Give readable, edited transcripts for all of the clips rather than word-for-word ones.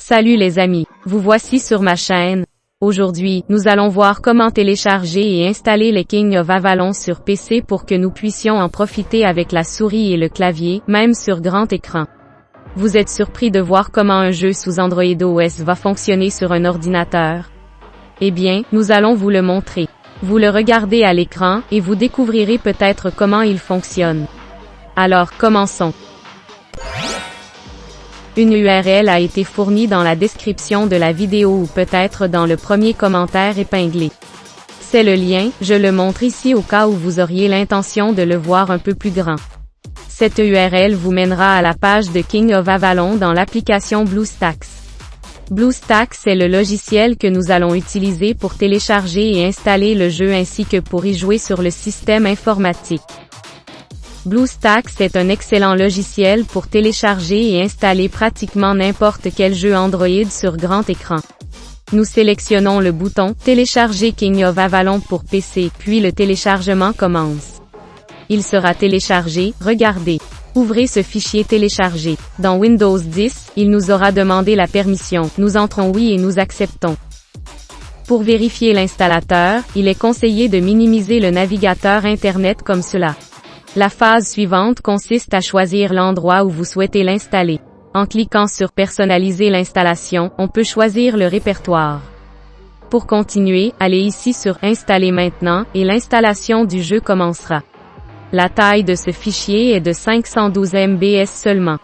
Salut les amis, vous voici sur ma chaîne. Aujourd'hui, nous allons voir comment télécharger et installer les King of Avalon sur PC pour que nous puissions en profiter avec la souris et le clavier, même sur grand écran. Vous êtes surpris de voir comment un jeu sous Android OS va fonctionner sur un ordinateur? Eh bien, nous allons vous le montrer. Vous le regardez à l'écran, et vous découvrirez peut-être comment il fonctionne. Alors, commençons. Une URL a été fournie dans la description de la vidéo ou peut-être dans le premier commentaire épinglé. C'est le lien, je le montre ici au cas où vous auriez l'intention de le voir un peu plus grand. Cette URL vous mènera à la page de King of Avalon dans l'application BlueStacks. BlueStacks est le logiciel que nous allons utiliser pour télécharger et installer le jeu ainsi que pour y jouer sur le système informatique. BlueStacks est un excellent logiciel pour télécharger et installer pratiquement n'importe quel jeu Android sur grand écran. Nous sélectionnons le bouton « Télécharger King of Avalon pour PC » puis le téléchargement commence. Il sera téléchargé, regardez. Ouvrez ce fichier téléchargé. Dans Windows 10, il nous aura demandé la permission. Nous entrons oui et nous acceptons. Pour vérifier l'installateur, il est conseillé de minimiser le navigateur Internet comme cela. La phase suivante consiste à choisir l'endroit où vous souhaitez l'installer. En cliquant sur Personnaliser l'installation, on peut choisir le répertoire. Pour continuer, allez ici sur Installer maintenant, et l'installation du jeu commencera. La taille de ce fichier est de 512 MB seulement.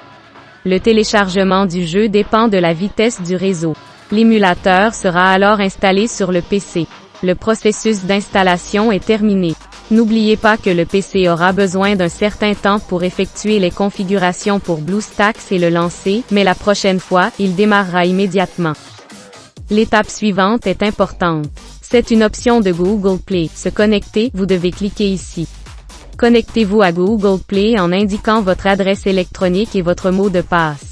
Le téléchargement du jeu dépend de la vitesse du réseau. L'émulateur sera alors installé sur le PC. Le processus d'installation est terminé. N'oubliez pas que le PC aura besoin d'un certain temps pour effectuer les configurations pour BlueStacks et le lancer, mais la prochaine fois, il démarrera immédiatement. L'étape suivante est importante. C'est une option de Google Play. Se connecter, vous devez cliquer ici. Connectez-vous à Google Play en indiquant votre adresse électronique et votre mot de passe.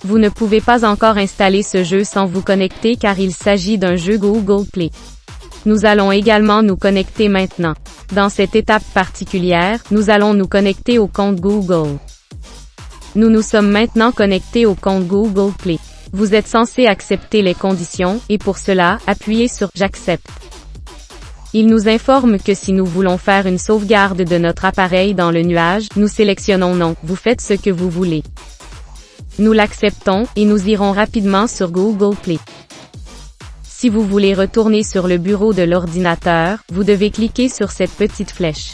Vous ne pouvez pas encore installer ce jeu sans vous connecter car il s'agit d'un jeu Google Play. Nous allons également nous connecter maintenant. Dans cette étape particulière, nous allons nous connecter au compte Google. Nous nous sommes maintenant connectés au compte Google Play. Vous êtes censé accepter les conditions, et pour cela, appuyez sur « J'accepte ». Il nous informe que si nous voulons faire une sauvegarde de notre appareil dans le nuage, nous sélectionnons « Non », vous faites ce que vous voulez. Nous l'acceptons, et nous irons rapidement sur Google Play. Si vous voulez retourner sur le bureau de l'ordinateur, vous devez cliquer sur cette petite flèche.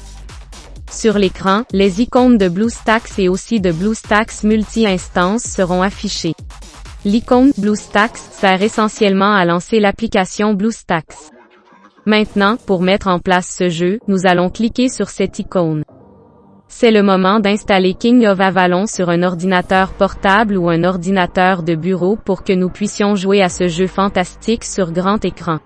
Sur l'écran, les icônes de BlueStacks et aussi de BlueStacks Multi-Instance seront affichées. L'icône BlueStacks sert essentiellement à lancer l'application BlueStacks. Maintenant, pour mettre en place ce jeu, nous allons cliquer sur cette icône. C'est le moment d'installer King of Avalon sur un ordinateur portable ou un ordinateur de bureau pour que nous puissions jouer à ce jeu fantastique sur grand écran.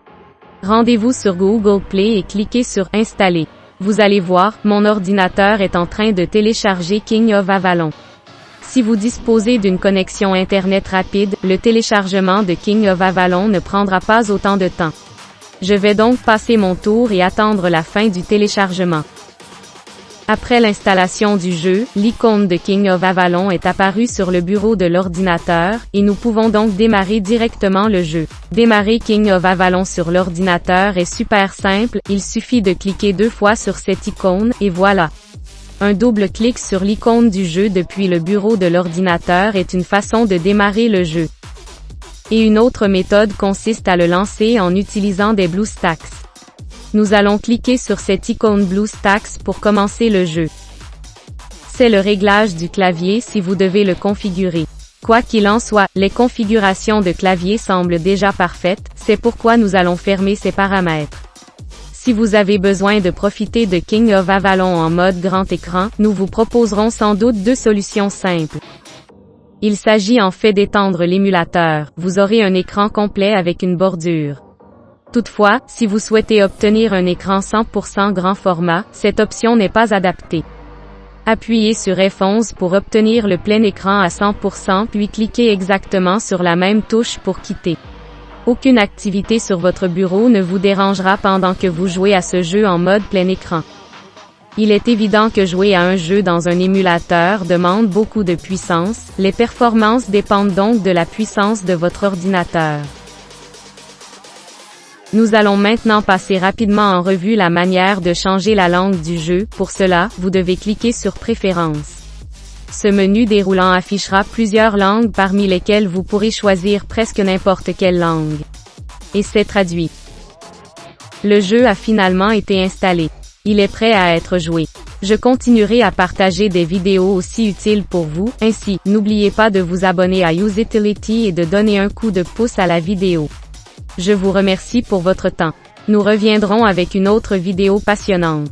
Rendez-vous sur Google Play et cliquez sur Installer. Vous allez voir, mon ordinateur est en train de télécharger King of Avalon. Si vous disposez d'une connexion Internet rapide, le téléchargement de King of Avalon ne prendra pas autant de temps. Je vais donc passer mon tour et attendre la fin du téléchargement. Après l'installation du jeu, l'icône de King of Avalon est apparue sur le bureau de l'ordinateur, et nous pouvons donc démarrer directement le jeu. Démarrer King of Avalon sur l'ordinateur est super simple, il suffit de cliquer 2 fois sur cette icône, et voilà. Un double clic sur l'icône du jeu depuis le bureau de l'ordinateur est une façon de démarrer le jeu. Et une autre méthode consiste à le lancer en utilisant des BlueStacks. Nous allons cliquer sur cette icône BlueStacks pour commencer le jeu. C'est le réglage du clavier si vous devez le configurer. Quoi qu'il en soit, les configurations de clavier semblent déjà parfaites, c'est pourquoi nous allons fermer ces paramètres. Si vous avez besoin de profiter de King of Avalon en mode grand écran, nous vous proposerons sans doute 2 solutions simples. Il s'agit en fait d'étendre l'émulateur, vous aurez un écran complet avec une bordure. Toutefois, si vous souhaitez obtenir un écran 100% grand format, cette option n'est pas adaptée. Appuyez sur F11 pour obtenir le plein écran à 100% puis cliquez exactement sur la même touche pour quitter. Aucune activité sur votre bureau ne vous dérangera pendant que vous jouez à ce jeu en mode plein écran. Il est évident que jouer à un jeu dans un émulateur demande beaucoup de puissance, les performances dépendent donc de la puissance de votre ordinateur. Nous allons maintenant passer rapidement en revue la manière de changer la langue du jeu. Pour cela, vous devez cliquer sur Préférences. Ce menu déroulant affichera plusieurs langues parmi lesquelles vous pourrez choisir presque n'importe quelle langue. Et c'est traduit. Le jeu a finalement été installé. Il est prêt à être joué. Je continuerai à partager des vidéos aussi utiles pour vous, ainsi, n'oubliez pas de vous abonner à Usitility et de donner un coup de pouce à la vidéo. Je vous remercie pour votre temps. Nous reviendrons avec une autre vidéo passionnante.